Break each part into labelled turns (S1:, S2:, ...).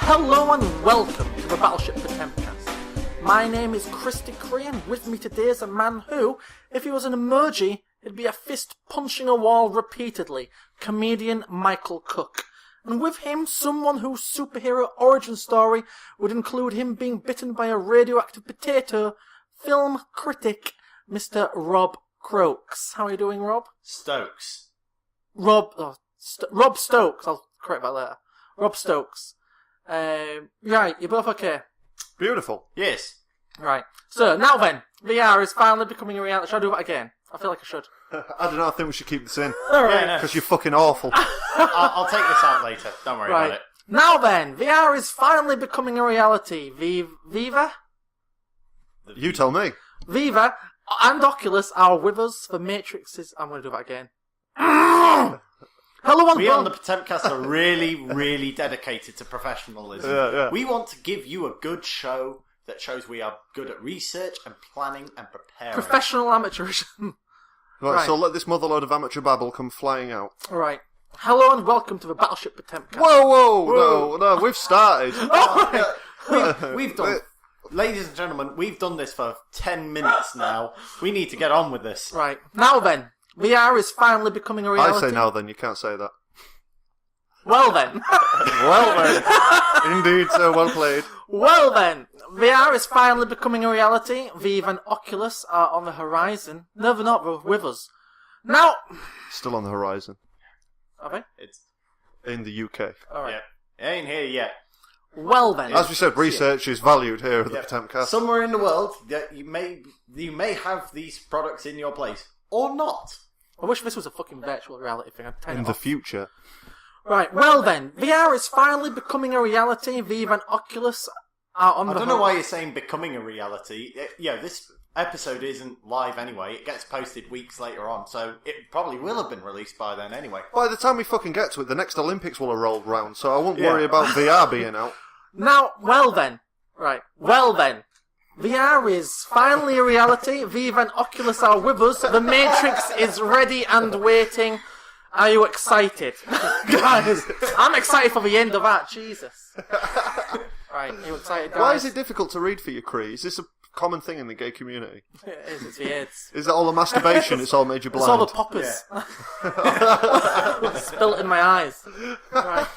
S1: Hello and welcome to the Battleship Potemkast. My name is Christy Cree, and with me today is a man who, if he was an emoji, he'd be a fist punching a wall repeatedly, comedian Michael Cook. And with him, someone whose superhero origin story would include him being bitten by a radioactive potato, film critic Mr. Rob Croaks. How are you doing, Rob?
S2: Stokes.
S1: Rob Stokes. I'll correct that later. Rob Stokes. Right, you're both okay?
S3: Beautiful.
S2: Yes.
S1: Right. So, now then, VR is finally becoming a reality. Should I do that again? I feel like I should.
S3: I don't know, I think we should keep this in.
S1: Alright.
S2: Yeah,
S3: Because you're fucking awful.
S2: I'll take this out later. Don't worry
S1: Right.
S2: about it.
S1: Now then, VR is finally becoming a reality. Viva?
S3: You tell me.
S1: Viva and Oculus are with us. The Matrix is... I'm going to do that again. Hello and
S2: We on the
S1: welcome.
S2: Potemkast are really, really dedicated to professionalism.
S3: Yeah.
S2: We want to give you a good show that shows we are good at research and planning and preparing.
S1: Professional amateurism.
S3: Right, so let this motherload of amateur babble come flying out.
S1: Right. Hello and welcome to the Battleship Potemkast.
S3: Whoa, no, we've started.
S2: We've done... Ladies and gentlemen, we've done this for 10 minutes now. We need to get on with this.
S1: Right. Now then, VR is finally becoming a reality.
S3: I say now then, you can't say that.
S1: Well then.
S3: Well then. Indeed, so well played.
S1: Well then, VR is finally becoming a reality. Vive and Oculus are on the horizon. No, they're not. They're with us. Now...
S3: Still on the horizon.
S1: Are they?
S2: It's...
S3: In the UK.
S1: Alright.
S2: Yeah. It ain't here yet.
S1: Well then.
S3: As we said, research is valued here at the Potemkast.
S2: Somewhere in the world, you may have these products in your place. Or not.
S1: I wish this was a fucking virtual reality thing. I'd turn
S3: In
S1: it
S3: the
S1: off.
S3: future.
S1: Right, well then, VR is finally becoming a reality. Vive and Oculus are on the...
S2: I don't know why you're saying becoming a reality. This episode isn't live anyway. It gets posted weeks later on, so it probably will have been released by then anyway.
S3: By the time we fucking get to it, the next Olympics will have rolled round, so I won't worry about VR being out.
S1: Now, well then. Right, well then. VR is finally a reality. Vive and Oculus are with us. The Matrix is ready and waiting. Are you excited? Guys, I'm excited for the end of that. Jesus. Right, are you excited, guys?
S3: Why is it difficult to read for you, Cree? Is this a common thing in the gay community?
S1: It is, it's the AIDS.
S3: Is that all the masturbation? It's all made you blind?
S1: It's all the poppers. Spilt in my eyes. Right.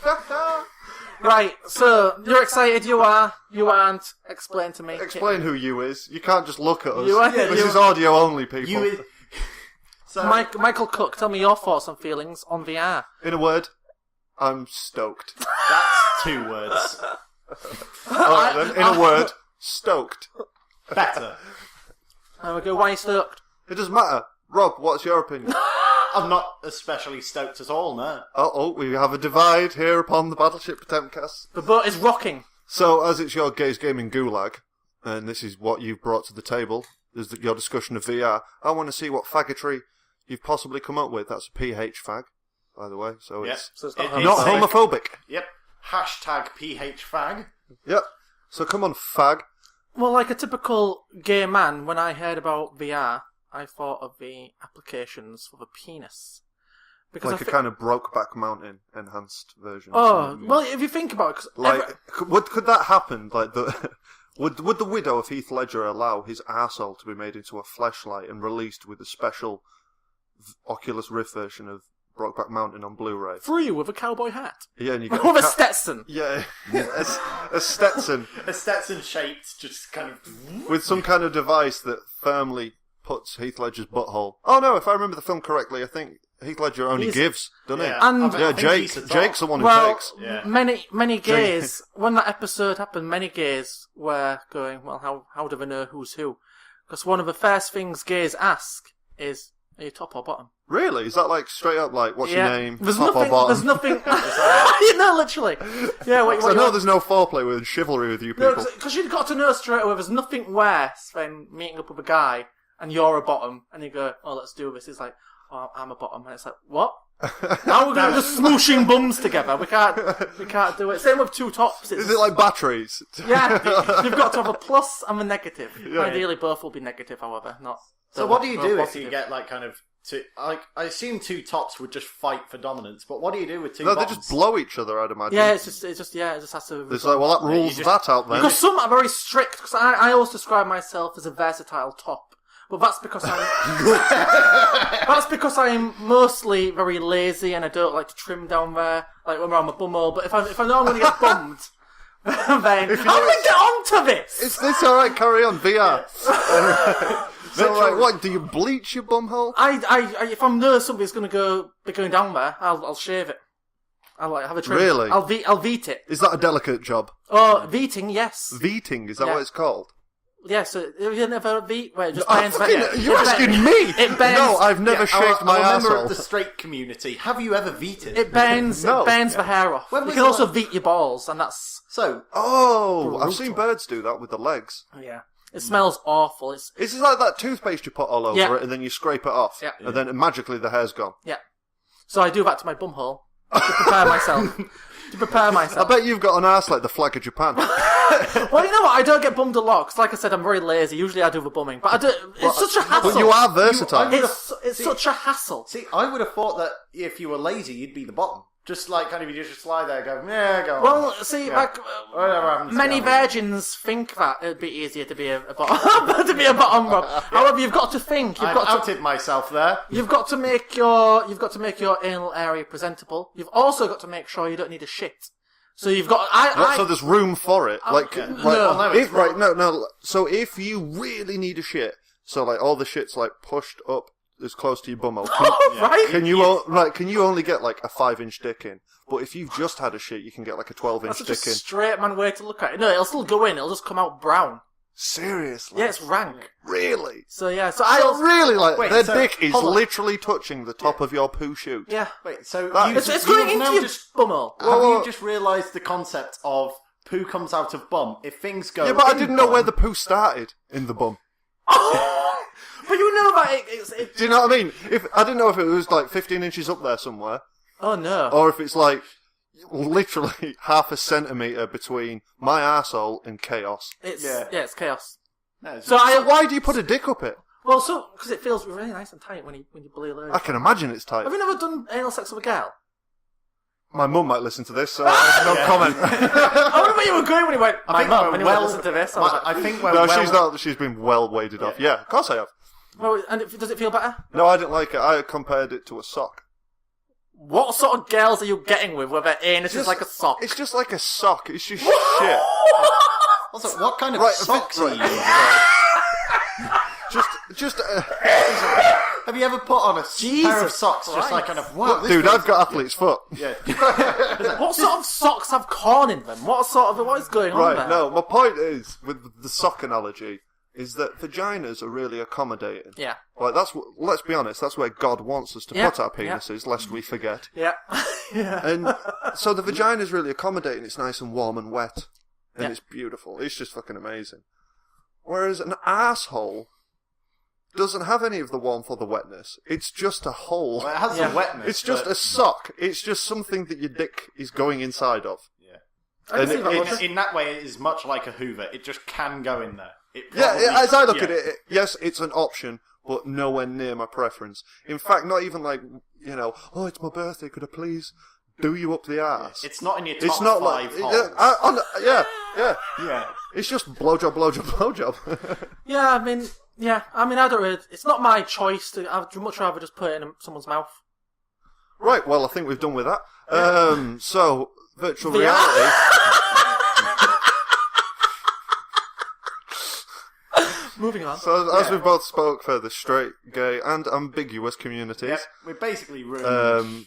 S1: Right, so, you're excited, you are. You aren't. Explain to me.
S3: Explain who you is. You can't just look at us.
S1: You are-
S3: This
S1: you-
S3: is audio only, people.
S2: So,
S1: Michael Cook, tell me your thoughts and feelings on VR.
S3: In a word, I'm stoked.
S2: that's 2 words.
S3: Alright then, in a word, stoked.
S2: Better.
S1: There we go, why are you stoked?
S3: It doesn't matter. Rob, what's your opinion?
S2: I'm not especially stoked at all, no.
S3: Uh-oh, we have a divide here upon the Battleship Potemkast.
S1: The boat is rocking.
S3: So, as it's your gays gaming gulag, and this is what you've brought to the table, is your discussion of VR, I want to see what faggotry you've possibly come up with. That's a PH fag, by the way, so
S2: Yep.
S3: it's
S1: So it's got
S2: It-
S3: not
S2: it's-
S3: homophobic.
S2: Yep. Hashtag PHFag.
S3: Yep. So come on, fag.
S1: Well, like a typical gay man, when I heard about VR, I thought of the applications for the penis. Because
S3: Like a kind of Brokeback Mountain enhanced version.
S1: Oh, well, if you think about it... 'cause
S3: Like, could that happen? Like, would the widow of Heath Ledger allow his arsehole to be made into a fleshlight and released with a special Oculus Rift version of Brokeback Mountain on Blu-ray?
S1: free with a cowboy hat.
S3: Yeah, and you get
S1: With a Stetson.
S3: Yeah, a Stetson
S2: A Stetson shaped, just kind of...
S3: with some kind of device that firmly puts Heath Ledger's butthole. Oh no, if I remember the film correctly, I think Heath Ledger only gives, doesn't he?
S1: And-
S3: Yeah,
S2: I think
S3: Jake.
S2: he's the top.
S3: Jake's the one who
S1: Well,
S3: takes.
S2: Yeah.
S1: many gays, when that episode happened, many gays were going, well, how do they know who's who? Because one of the first things gays ask is, are you top or bottom?
S3: Really? Is that like straight up like, what's your name?
S1: There's
S3: top
S1: nothing,
S3: or bottom?
S1: there's nothing... you know, literally. Yeah, wait,
S3: I know there's no foreplay with chivalry with you people.
S1: because you've got to know straight away, there's nothing worse than meeting up with a guy and you're a bottom, and you go, oh, let's do this. It's like, oh, I'm a bottom. And it's like, what? Now we're going to just smooshing bums together. We can't do it. Same with two tops.
S3: Is it like batteries?
S1: Yeah, you've got to have a plus and a negative.
S3: Yeah.
S1: Ideally, both will be negative, however, not...
S2: So what do you do if
S1: positive.
S2: you get, like, kind of I assume two tops would just fight for dominance, but what do you do with two
S3: No,
S2: bottoms?
S3: they just blow each other, I'd imagine.
S1: Yeah, it just has to.
S3: It's like, well, that rules that out then.
S1: Because some are very strict. Because I always describe myself as a versatile top, but that's because I'm mostly very lazy and I don't like to trim down there, like when we're on my bumhole. But if I know I'm going to get bummed, then
S3: If you
S1: how
S3: know
S1: do we get onto this?
S3: Is this alright? Carry on, VR. So, like, what, do you bleach your bumhole?
S1: If I know somebody's going to be going down there, I'll shave it. I'll have a trim.
S3: Really?
S1: I'll veet it.
S3: Is that a delicate job?
S1: Oh, veeting, yes.
S3: Veeting, is that
S1: Yeah.
S3: what it's called?
S1: Yeah, so have you never veet? Where it just
S3: Oh,
S1: bends.
S3: you're asking me?
S1: It bends.
S3: No, I've never shaved my
S2: I'm a member
S3: arsehole.
S2: of the straight community. Have you ever veted?
S1: It bends.
S3: No.
S1: It bends the hair off.
S2: When
S1: You
S2: was
S1: can
S2: the
S1: also
S2: last-
S1: veet your balls, and that's
S3: Oh, I've
S1: Brutal.
S3: seen birds do that with the legs.
S1: yeah. It smells awful.
S3: It's like that toothpaste you put all over
S1: Yeah.
S3: it and then you scrape it off.
S1: Yeah.
S3: And then magically the hair's gone.
S1: Yeah. So I do that to my bumhole to prepare myself.
S3: I bet you've got an arse like the flag of Japan.
S1: Well, you know what? I don't get bummed a lot because, like I said, I'm very lazy. Usually I do the bumming, but I do. It's such a hassle.
S3: But you are versatile.
S1: It's such a hassle.
S2: See, I would have thought that if you were lazy, you'd be the bottom. Just like kind of you just lie there, go go.
S1: Well, see,
S2: Yeah.
S1: like
S2: Whatever happens,
S1: many
S2: happens.
S1: virgins think that it'd be easier to be a bottom, to be a bottom rod. However, you've got to think.
S2: I've outed myself there.
S1: You've got to make your anal area presentable. You've also got to make sure you don't need a shit. So you've got
S3: So there's room for it.
S1: no.
S3: No. So if you really need a shit, so like all the shit's like pushed up as close to your bumhole.
S1: right?
S3: Can you only get like a 5-inch dick in? But if you've just had a shit, you can get like a 12-inch
S1: That's
S3: dick in.
S1: a straight man way to look at it. No, it'll still go in. It'll just come out brown.
S3: Seriously?
S1: Yeah, it's rank.
S3: Really?
S1: So yeah,
S3: Really, like
S2: Wait,
S3: their
S2: so-
S3: dick is
S2: hold on.
S3: literally touching the top of your poo chute.
S1: yeah.
S2: Wait, so
S3: That
S2: you,
S3: is-
S1: It's
S2: you
S1: going
S2: have
S1: into
S2: now
S1: your
S2: just
S1: bumhole.
S2: have
S3: Whoa.
S2: you just realised the concept of poo comes out of bum? If things go,
S3: Yeah, but I
S2: in
S3: didn't know
S2: bum-
S3: where the poo started in the bum.
S1: But you know that it.
S3: Do you know what I mean? I didn't know if it was like 15 inches up there somewhere,
S1: Oh no.
S3: or if it's like literally half a centimetre between my arsehole and chaos.
S1: It's
S2: Yeah.
S1: it's chaos.
S2: No, it's
S1: So
S3: So why do you put a dick up it?
S1: because it feels really nice and tight when you blow loads.
S3: I can imagine it's tight.
S1: Have you never done anal sex with a girl?
S3: My mum might listen to this, so no comment.
S1: I remember you were going when he went. My
S2: think
S1: mum,
S2: we're
S1: when he
S2: well-
S1: went listen to this. I was like,
S2: I think we're
S3: No,
S2: well.
S3: she's not. She's been well waded off. Yeah, of course I have.
S1: well, and does it feel better?
S3: No, I didn't like it. I compared it to a sock.
S1: What sort of girls are you getting with where their anus is like a sock?
S3: It's just like a sock. It's just shit.
S2: Also, what kind of
S3: Right,
S2: socks
S3: right.
S2: are you using?
S3: Just.
S2: Have you ever put on a pair of
S1: Jesus
S2: socks just like
S1: Christ.
S2: kind of wow? This
S3: Dude,
S2: feels-
S3: I've got athlete's foot.
S2: Yeah.
S1: What sort of socks have corn in them? What is going on
S3: Right,
S1: there?
S3: no, my point is, with the sock analogy, is that vaginas are really accommodating.
S1: Yeah.
S3: Like, let's be honest, that's where God wants us to
S1: Yeah,
S3: put our
S1: yeah.
S3: penises, lest we forget.
S1: Yeah. yeah.
S3: And so the vagina's really accommodating, it's nice and warm and wet. And
S1: Yeah.
S3: it's beautiful. It's just fucking amazing. Whereas an asshole doesn't have any of the warmth or the wetness. It's just a hole.
S2: Well, it has
S1: Yeah.
S2: some wetness.
S3: It's just
S2: but-
S3: a sock. It's just something that your dick is going inside of.
S2: Yeah.
S1: I can
S3: and
S1: see that
S3: it-
S1: logic.
S2: In that way, it is much like a Hoover. It just can go in there. It
S3: Yeah,
S2: probably-
S3: as I look
S2: yeah.
S3: at it, yes, it's an option, but nowhere near my preference. In fact, not even like, oh, it's my birthday, could I please do you up the arse?
S2: It's not in your top
S3: It's not
S2: five
S3: like,
S2: holes.
S3: yeah.
S2: Yeah.
S3: It's just blowjob, blowjob, blowjob.
S1: Yeah, I mean, I don't really. It's not my choice. I'd much rather just put it in someone's mouth.
S3: Right, well, I think we've done with that. So, virtual
S1: VR.
S3: reality.
S1: Moving on.
S3: So, as we both spoke for the straight, gay, and ambiguous communities,
S2: Yep. We basically ruined.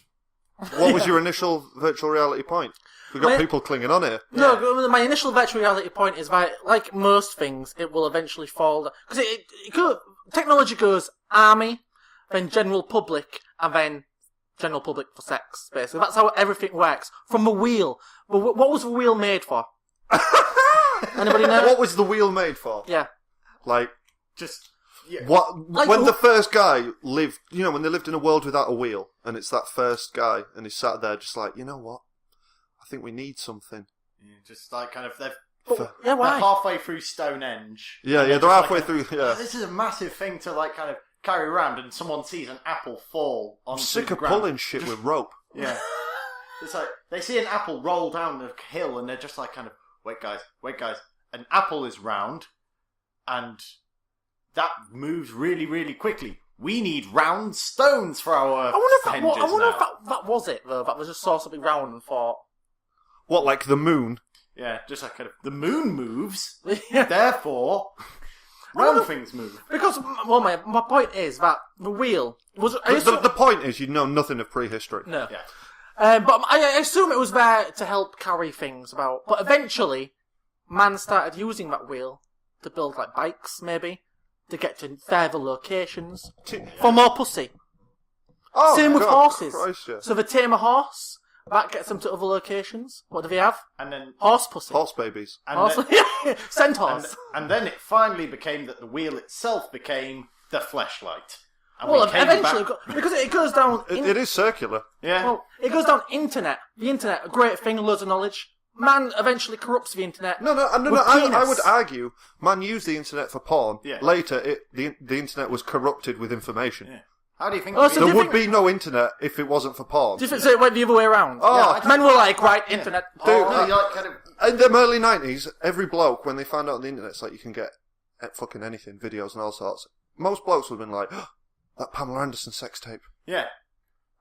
S3: what was your initial virtual reality point? We've got
S1: My-
S3: people clinging on here.
S1: No, my initial virtual reality point is that, like most things, it will eventually fall. Because technology goes army, then general public, and then general public for sex, basically. That's how everything works. From the wheel. But what was the wheel made for? Anybody know?
S3: What was the wheel made for?
S1: Yeah.
S3: Like,
S2: just. Yeah.
S3: when the first guy lived, when they lived in a world without a wheel, and it's that first guy, and he sat there just like, you know what? I think we need something.
S2: Yeah, just like kind of.
S1: Yeah,
S2: They're
S1: why?
S2: halfway through Stonehenge.
S3: Yeah,
S2: And
S3: they're
S2: just
S3: halfway
S2: like,
S3: through, yeah.
S2: This is a massive thing to like kind of carry around and someone sees an apple fall onto
S3: Sick
S2: the
S3: of
S2: ground.
S3: pulling shit with rope.
S2: Yeah. It's like, they see an apple roll down the hill and they're just like kind of, wait guys, an apple is round and that moves really, really quickly. We need round stones for our
S1: I wonder if that was it, though. That was just saw something round and thought...
S3: What, like the moon?
S2: Yeah, just like kind of, the moon moves,
S1: Yeah.
S2: Therefore, round things move.
S1: Because, well, my point is that the wheel was...
S3: The point is, you know nothing of prehistory.
S1: No.
S2: Yeah.
S1: But I assume it was there to help carry things about. But eventually, man started using that wheel to build, like, bikes, maybe, to get to further locations, for more pussy.
S3: Oh,
S1: Same with
S3: God,
S1: horses.
S3: Christ, yeah.
S1: So they tame a horse, that gets them to other locations. What do they have?
S2: And then...
S1: Horse pussy.
S3: Horse babies.
S2: And
S1: Horse,
S2: then,
S1: centaurs.
S2: and then it finally became that the wheel itself became the fleshlight. And
S1: Well,
S2: we came
S1: eventually,
S2: back...
S1: because it goes down...
S3: It is circular.
S2: Yeah.
S1: Well, it goes down internet. The internet, a great thing, loads of knowledge. Man eventually corrupts the internet.
S3: No.
S1: with
S3: I
S1: penis.
S3: would argue, man used the internet for porn.
S2: Yeah.
S3: Later, the internet was corrupted with information.
S2: Yeah. How do you think...
S1: Oh, so
S3: There
S1: do you
S3: would
S1: think-
S3: be no internet if it wasn't for porn.
S1: Do you think so it went the other way around?
S3: Oh,
S1: Men were like, right, internet, porn.
S2: No, you're like kind of...
S3: In the early 90s, every bloke, when they found out on the internet, it's like you can get fucking anything, videos and all sorts. Most blokes would have been like, oh, that Pamela Anderson sex tape.
S2: Yeah.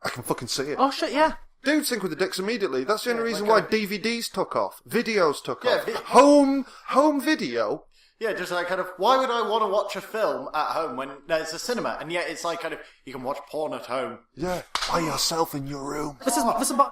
S3: I can fucking see it.
S1: Oh shit, yeah.
S3: Dudes think with the dicks immediately. That's the only reason
S2: like
S3: why DVDs took off. Videos took
S2: Yeah,
S3: off. Home video.
S2: Yeah, just like kind of, why would I want to watch a film at home when there's a cinema? And yet it's like kind of, you can watch porn at home.
S3: Yeah, by yourself in your room.
S1: This is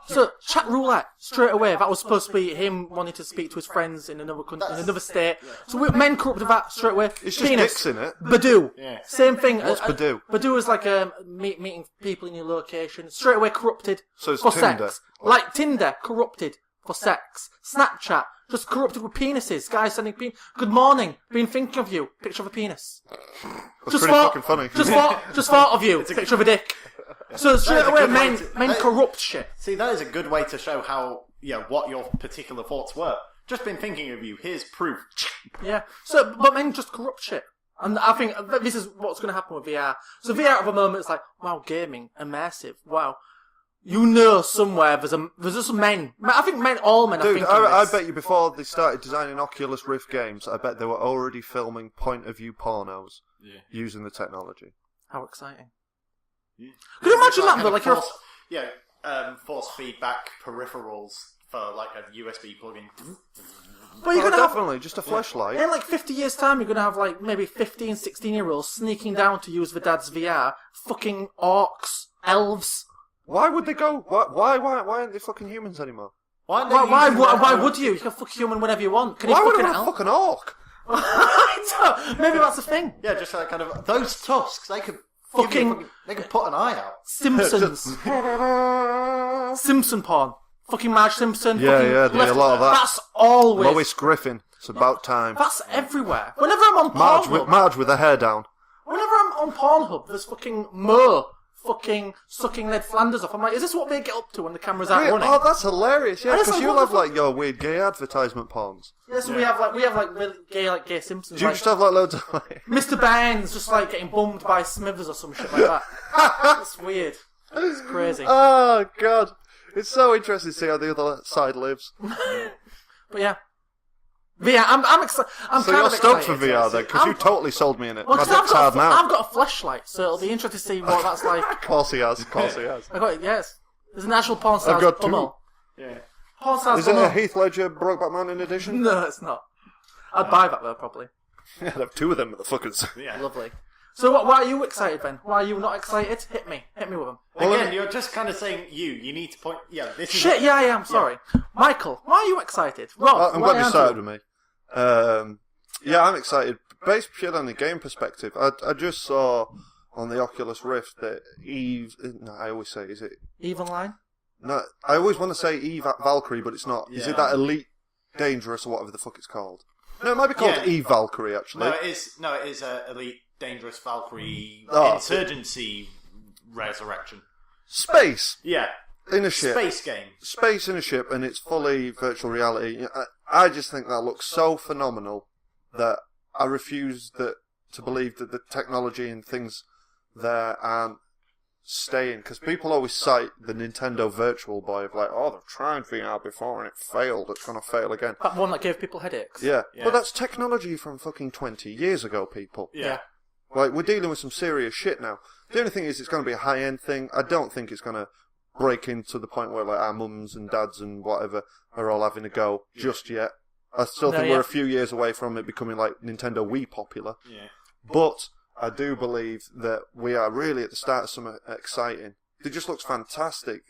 S1: so chat roulette straight away. That was supposed to be him wanting to speak to his friends in another country, in another state. So men corrupted that straight away.
S3: It's just
S1: Penis.
S3: dicks in it.
S1: Badoo.
S2: Yeah.
S1: Same thing.
S3: What's Badoo?
S1: Badoo is like meeting people in your location. Straight away corrupted
S3: So it's
S1: for
S3: Tinder.
S1: sex. Like Tinder, corrupted for sex. Snapchat, just corrupted with penises. Guys sending good morning, been thinking of you. Picture of a penis.
S3: That's pretty fucking funny.
S1: Just thought of you. Picture of a dick. So straight
S2: a
S1: away,
S2: good way
S1: men
S2: to-
S1: corrupt shit.
S2: See, that is a good way to show how, what your particular thoughts were. Just been thinking of you, here's proof.
S1: Yeah. So, but men just corrupt shit. And I think this is what's going to happen with VR. So VR at the moment is like, wow, gaming, immersive, wow. You know somewhere there's just men. I think all men are
S3: Dude,
S1: thinking
S3: I
S1: this.
S3: bet you before they started designing Oculus Rift games, I bet they were already filming point-of-view pornos using the technology.
S1: How exciting.
S2: Yeah.
S1: Could you imagine that, though? Like,
S2: force feedback peripherals for like a USB plug-in.
S1: but you're going to have...
S3: Definitely, just a flashlight.
S1: In like 50 years' time, you're going to have like maybe 15, 16-year-olds sneaking down to use the dad's VR, fucking orcs, elves.
S3: Why would they go? Why aren't they fucking humans anymore?
S1: Why would you? You can fuck a human whenever you want. Can you
S3: Why would
S1: fucking
S3: I want to fuck an orc?
S1: Maybe that's the thing.
S2: Yeah, just like kind of those tusks. They could they could put an eye out.
S1: Simpsons. Simpson porn. Fucking Marge Simpson.
S3: Yeah,
S1: fucking
S3: yeah, there's a lot of that.
S1: That's always...
S3: Lois Griffin. It's about time.
S1: That's everywhere. Whenever I'm on Pornhub...
S3: Marge with her hair down.
S1: Whenever I'm on Pornhub, there's fucking Mo fucking sucking Ned Flanders off. I'm like, is this what they get up to when the cameras aren't running?
S3: Oh, that's hilarious. Yeah,
S1: And it's
S3: because
S1: like,
S3: you'll
S1: what
S3: have
S1: the fuck?
S3: like your weird gay advertisement porns.
S1: Yeah, so we have like really gay Simpsons.
S3: Do you
S1: Like,
S3: just have like loads of like...
S1: Mr. Burns just like getting bummed by Smithers or some shit like that. It's weird. It's crazy.
S3: Oh, God. It's so interesting to see how the other side lives.
S1: But yeah. VR, I'm excited.
S3: So you're stoked for VR then, because you totally sold me in it.
S1: Well,
S3: My
S1: 'cause
S3: dick's hard now.
S1: I've got a flashlight, so it'll be interesting to see what that's like.
S3: Of course he has, of course he has.
S1: I got it, yes. There's an actual porn star's
S3: I've got two.
S1: bumhole.
S2: Yeah.
S1: Porn star's
S3: Is it a
S1: bumhole.
S3: Heath Ledger Brokeback Mountain edition?
S1: No, it's not. I'd buy that though, probably.
S3: Yeah, I'd have two of them, motherfuckers.
S2: Yeah.
S1: Lovely. So why are you excited, Ben? Why are you not excited? Hit me with them.
S2: Again, you're just kind of saying you need to point. Yeah, this is
S1: Shit, yeah, I am. Sorry, Michael. Why are you excited? Rob,
S3: I'm
S1: why
S3: glad you
S1: aren't
S3: started with me. Yeah, I'm excited. Based purely on the game perspective, I just saw on the Oculus Rift that Eve... No, I always say, is it...
S1: Even line?
S3: No, I always want to say Eve Valkyrie, but it's not. Is it that Elite Dangerous or whatever the fuck it's called? No, it might be called Eve Valkyrie, actually.
S2: No, it is Elite Dangerous Valkyrie
S3: Oh.
S2: Insurgency Resurrection.
S3: Space!
S2: Yeah.
S3: In a ship.
S2: Space game.
S3: Space in a ship, and it's fully virtual reality. I just think that looks so phenomenal that I refuse to believe that the technology and things there aren't staying, because people always cite the Nintendo Virtual Boy of like, oh, they've tried VR before and it failed, it's going to fail again.
S1: That one that gave people headaches.
S3: Yeah, but that's technology from fucking 20 years ago, people.
S1: Yeah.
S3: Like, we're dealing with some serious shit now. The only thing is, it's going to be a high-end thing. I don't think it's going to break into the point where, like, our mums and dads and whatever are all having a go just yet. I still think we're a few years away from it becoming, like, Nintendo Wii popular.
S2: Yeah.
S3: But I do believe that we are really at the start of something exciting. It just looks fantastic.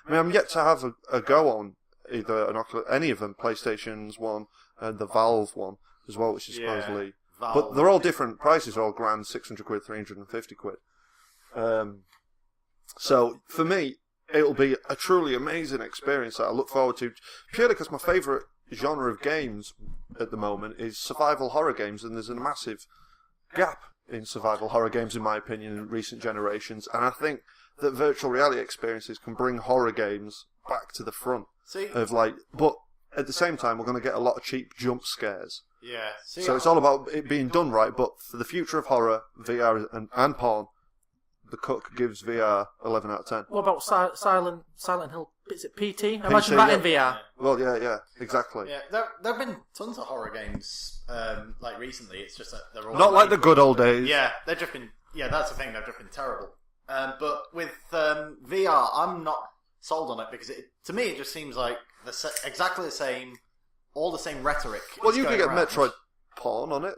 S3: I mean, I'm yet to have a go on either an Oculus, any of them, PlayStation's one and the Valve one as well, which is supposedly...
S2: Valve.
S3: But they're all different prices, all grand, 600 quid, 350 quid. So, for me, it'll be a truly amazing experience that I look forward to, purely because my favourite genre of games at the moment is survival horror games, and there's a massive gap in survival horror games, in my opinion, in recent generations, and I think that virtual reality experiences can bring horror games back to the front. But at the same time, we're going to get a lot of cheap jump scares.
S2: Yeah.
S3: So it's all about it being done right, but for the future of horror, VR and porn, the Cook gives VR 11 out of 10.
S1: What about Silent Hill? Is it PT? Imagine that in VR.
S3: Well, yeah, exactly.
S2: Yeah, there have been tons of horror games, like recently. It's just that they're all...
S3: Not like the good old days.
S2: Yeah, they've just been... Yeah, that's the thing, they've just been terrible. But with VR, I'm not sold on it, because to me it just seems like exactly the same, all the same rhetoric.
S3: Well, you could get
S2: around.
S3: Metroid porn on it.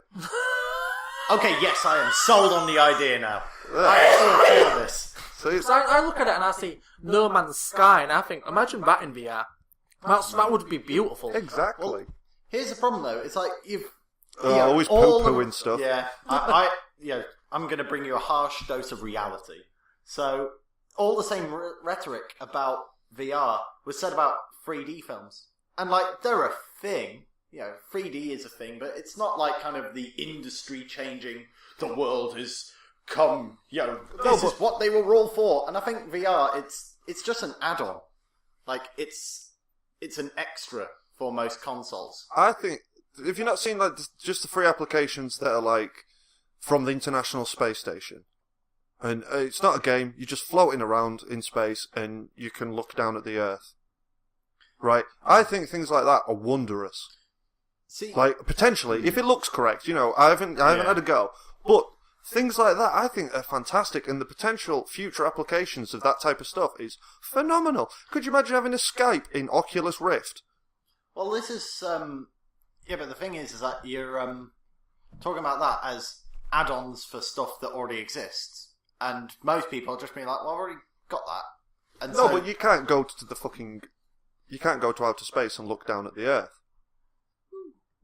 S2: Okay, yes, I am sold on the idea now. I actually feel this.
S1: So I look at it and I see No Man's Sky, and I think, imagine that in VR. That would be beautiful.
S3: Exactly.
S2: Well, here's the problem, though. It's like
S3: always poo-pooing stuff.
S2: Yeah, I'm going to bring you a harsh dose of reality. So, all the same rhetoric about VR was said about 3D films. And, like, they're a thing. 3D is a thing, but it's not like kind of the industry changing, the world has come, this is what they were all for. And I think VR, it's just an add-on. Like, it's an extra for most consoles.
S3: I think, if you've not seen, like, just the free applications that are, like, from the International Space Station, and it's not a game, you're just floating around in space, and you can look down at the Earth. Right? I think things like that are wondrous.
S2: See,
S3: like, potentially, if it looks correct, I haven't had a go, but things like that I think are fantastic, and the potential future applications of that type of stuff is phenomenal. Could you imagine having a Skype in Oculus Rift?
S2: Well, this is, but the thing is that you're talking about that as add-ons for stuff that already exists, and most people are just being like, well, I've already got that. And
S3: no, but you can't go to you can't go to outer space and look down at the Earth.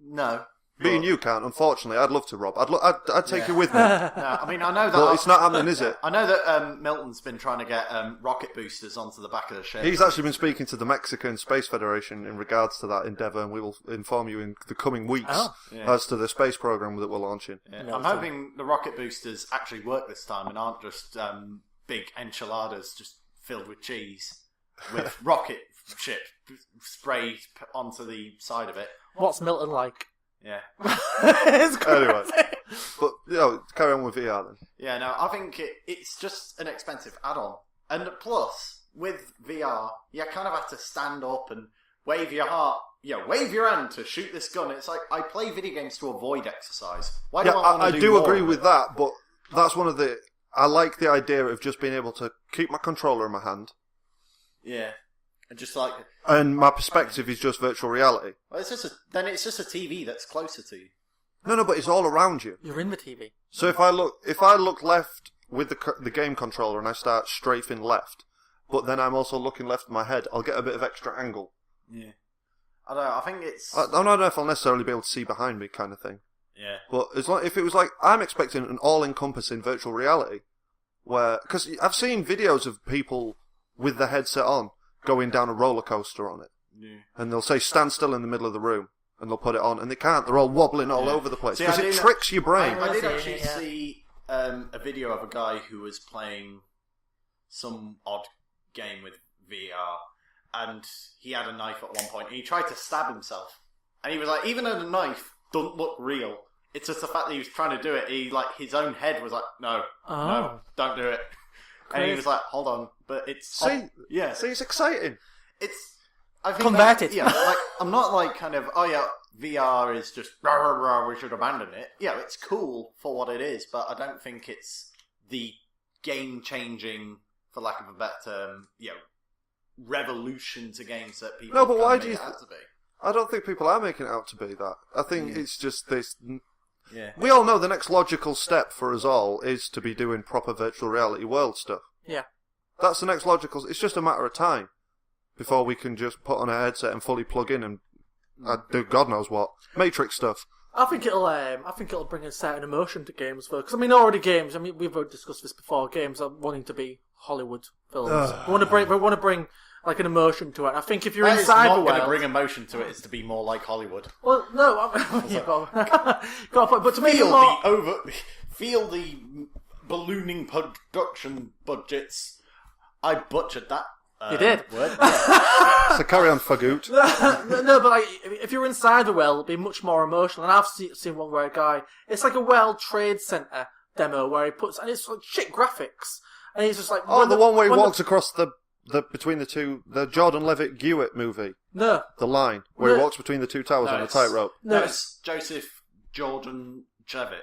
S2: No.
S3: Me and you can't, unfortunately. I'd love to, Rob. I'd take you with me.
S2: No, I mean, I know that...
S3: But it's not happening, is it?
S2: I know that Milton's been trying to get rocket boosters onto the back of the ship.
S3: He's actually been speaking to the Mexican Space Federation in regards to that endeavour, and we will inform you in the coming weeks as to the space program that we're launching.
S2: Yeah. I'm hoping the rocket boosters actually work this time and aren't just big enchiladas just filled with cheese with rocket ship sprayed onto the side of it.
S1: What's Milton like?
S2: Yeah.
S1: It's
S3: anyway, but carry on with VR then.
S2: Yeah, no, I think it's just an expensive add-on, and plus with VR, you kind of have to stand up and wave your hand to shoot this gun. It's like I play video games to avoid exercise. Why do I want to do more
S3: agree with that, but that's one of the. I like the idea of just being able to keep my controller in my hand.
S2: Yeah. Just like,
S3: and my perspective is just virtual reality.
S2: Well, it's just a TV that's closer to you.
S3: No, but it's all around you.
S1: You're in the TV.
S3: So if I look left with the game controller and I start strafing left, but then I'm also looking left with my head, I'll get a bit of extra angle.
S2: Yeah. I don't know. I think it's.
S3: I don't know if I'll necessarily be able to see behind me, kind of thing.
S2: Yeah.
S3: But if it was like I'm expecting an all-encompassing virtual reality, because I've seen videos of people with the headset on going down a roller coaster on it. Yeah. And they'll say stand still in the middle of the room and they'll put it on and they can't. They're all wobbling all over the place because it tricks your brain.
S2: I did actually see a video of a guy who was playing some odd game with VR and he had a knife at one point and he tried to stab himself. And he was like, even though the knife doesn't look real, It's just the fact that he was trying to do it. He his own head was like, no, don't do it. And he was like, hold on, but it's
S3: See, it's exciting.
S2: It's I think
S1: Converted.
S2: I'm not kind of VR is just rah, rah, rah, we should abandon it. Yeah, it's cool for what it is, but I don't think it's the game changing, for lack of a better term, revolution to games that people.
S3: No, but why do
S2: make
S3: you?
S2: it out to be.
S3: I don't think people are making it out to be that. I think it's just this.
S2: Yeah.
S3: We all know the next logical step for us all is to be doing proper virtual reality world stuff.
S1: Yeah.
S3: That's the next logical. It's just a matter of time before we can just put on a headset and fully plug in and do God knows what Matrix stuff.
S1: I think it'll bring a certain emotion to games, though. Because already games. We've already discussed this before. Games are wanting to be Hollywood films. We want to bring like an emotion to it. I think if you're in
S2: Cyberworld,
S1: Cyberworld,
S2: going to bring emotion to it is to be more like Hollywood.
S1: Well, no, but to make it more...
S2: Feel the ballooning production budgets. I butchered that.
S1: You did.
S2: Word.
S3: So carry on, Fagoot.
S1: No, but if you're in Cyberworld, it'd be much more emotional. And I've seen one where a guy, it's like a World Trade Center demo where he puts, and it's like shit graphics, and he's just like,
S3: the one where he walks across the between the two, the Jordan Levitt Hewitt movie.
S1: No,
S3: the line where he walks between the two towers on a tightrope.
S2: No, it's Joseph Jordan Levitt.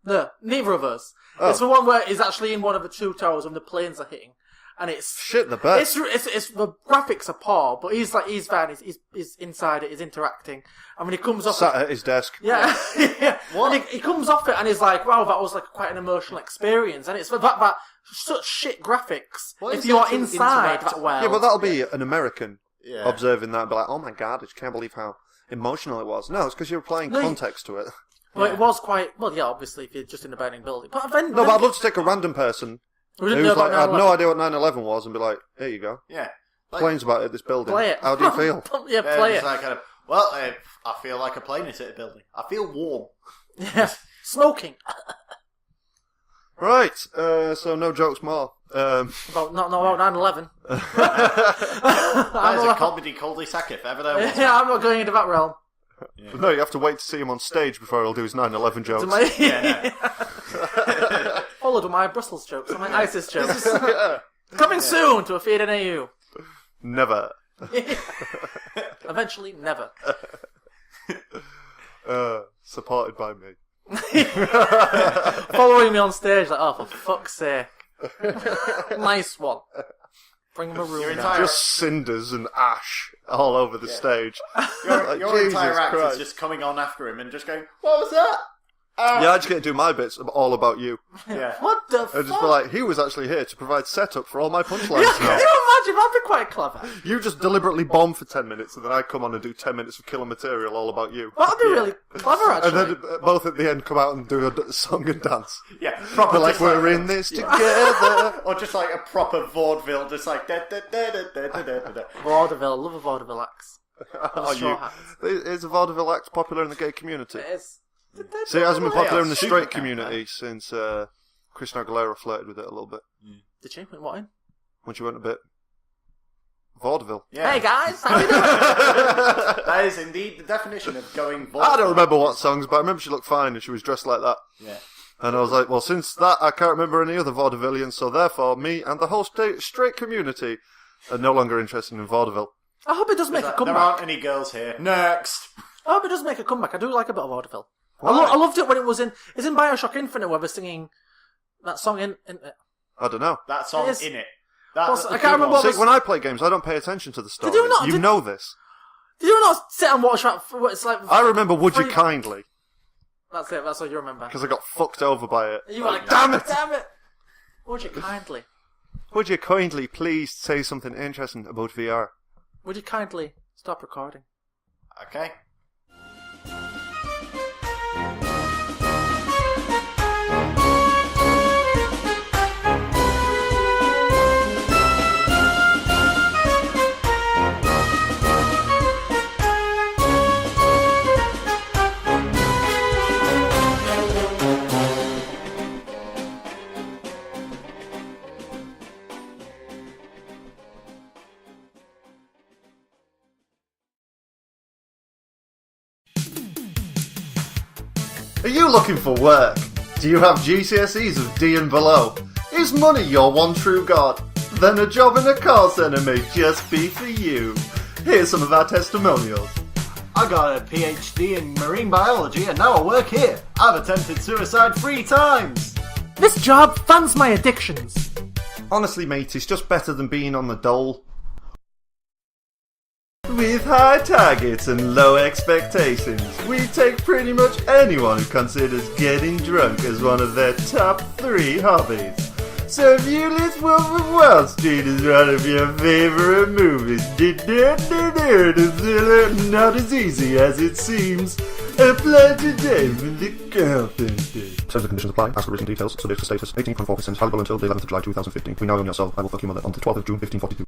S1: No, neither of us.
S3: Oh.
S1: It's the one where he's actually in one of the two towers when the planes are hitting. And it's
S3: shit the best.
S1: It's the graphics are poor, but he's there. And he's inside it. He's interacting. And when he comes off,
S3: sat at his desk.
S1: Yeah, yeah. What? And he comes off it, and he's like, "Wow, that was like quite an emotional experience." And it's that such shit graphics. If you are inside that world,
S3: yeah, but that'll be an American observing that, and be like, "Oh my god, I just can't believe how emotional it was." No, it's because you're applying context to it.
S1: Well, it was quite well. Yeah, obviously, if you're just in a burning building. But then,
S3: but I'd love to take a random person. Who's like, I had no idea what 9/11 was, and be like, "Here you go."
S2: Yeah,
S3: planes about it. This building.
S1: Play it.
S3: How do you feel?
S1: Yeah, play it.
S2: Like I feel like a plane is at a building. I feel warm.
S1: Yeah, smoking.
S3: Right. So no jokes more.
S1: About 9/11.
S2: That is a comedy cul-de-sac if ever there was.
S1: Yeah, I'm not going into that realm.
S3: Yeah. No, you have to wait to see him on stage before he'll do his 9/11 jokes.
S1: Followed with my Brussels jokes and my ISIS jokes. Coming soon to a theatre near you.
S3: Never.
S1: Eventually, never.
S3: Supported by me.
S1: Following me on stage, like, oh, for fuck's sake. Nice one. Bring him a room down.
S3: Just cinders and ash all over the stage.
S2: Your entire act is just coming on after him and just going, what was that?
S3: Yeah, I just get to do my bits all about you.
S2: Yeah.
S1: What the fuck?
S3: I'd just be like, he was actually here to provide setup for all my punchlines
S1: Can you imagine? That'd be quite clever.
S3: You just deliberately bomb for 10 minutes and then I come on and do 10 minutes of killer material all about you.
S1: That'd be really clever, actually.
S3: And then both at the end come out and do a song and dance.
S2: Yeah.
S3: Proper like, we're in this together.
S2: Or just like a proper vaudeville, just like
S1: Vaudeville, love a vaudeville acts.
S3: Is a vaudeville act popular in the gay community?
S1: It is.
S3: See, it hasn't been popular in the straight community since Christina Aguilera flirted with it a little bit.
S1: Did she? What in?
S3: When she went a bit vaudeville.
S2: Yeah.
S1: Hey guys, how are you doing?
S2: That is indeed the definition of going vaudeville.
S3: I don't remember what songs, but I remember she looked fine and she was dressed like that.
S2: Yeah.
S3: And I was like, well, since that, I can't remember any other vaudevillians, so therefore, me and the whole straight community are no longer interested in vaudeville.
S1: I hope it does make a comeback.
S2: There aren't any girls here. Next!
S1: I hope it does make a comeback. I do like a bit of vaudeville. I loved it when it was in... It's in Bioshock Infinite where they're singing that song in
S3: I don't know.
S2: That song in it.
S1: I can't remember what
S3: See, when I play games, I don't pay attention to the story. You know this.
S1: Did you not sit and watch that for what it's like...
S3: I remember Would You Kindly.
S1: That's it, that's all you remember.
S3: Because I got fucked over by it.
S1: You were like,
S3: damn it!
S1: Damn it! Would you kindly?
S3: Would you kindly please say something interesting about VR?
S1: Would you kindly stop recording?
S2: Okay.
S3: you're looking for work, do you have GCSEs of D and below? Is money your one true god? Then a job in a call centre may just be for you. Here's some of our testimonials.
S2: I got a PhD in marine biology and now I work here. I've attempted suicide 3 times.
S1: This job funds my addictions.
S3: Honestly, mate, it's just better than being on the dole. With high targets and low expectations, we take pretty much anyone who considers getting drunk as one of their top 3 hobbies. So if you list Wolf of Wall Street as one of your favourite movies, not as easy as it seems. Apply today with the carpenter. Terms and conditions apply. As for written details, subject to status, 18.4%, valuable until the 11th of July 2015. We now own your soul. I will fuck your mother on the 12th of June 1542.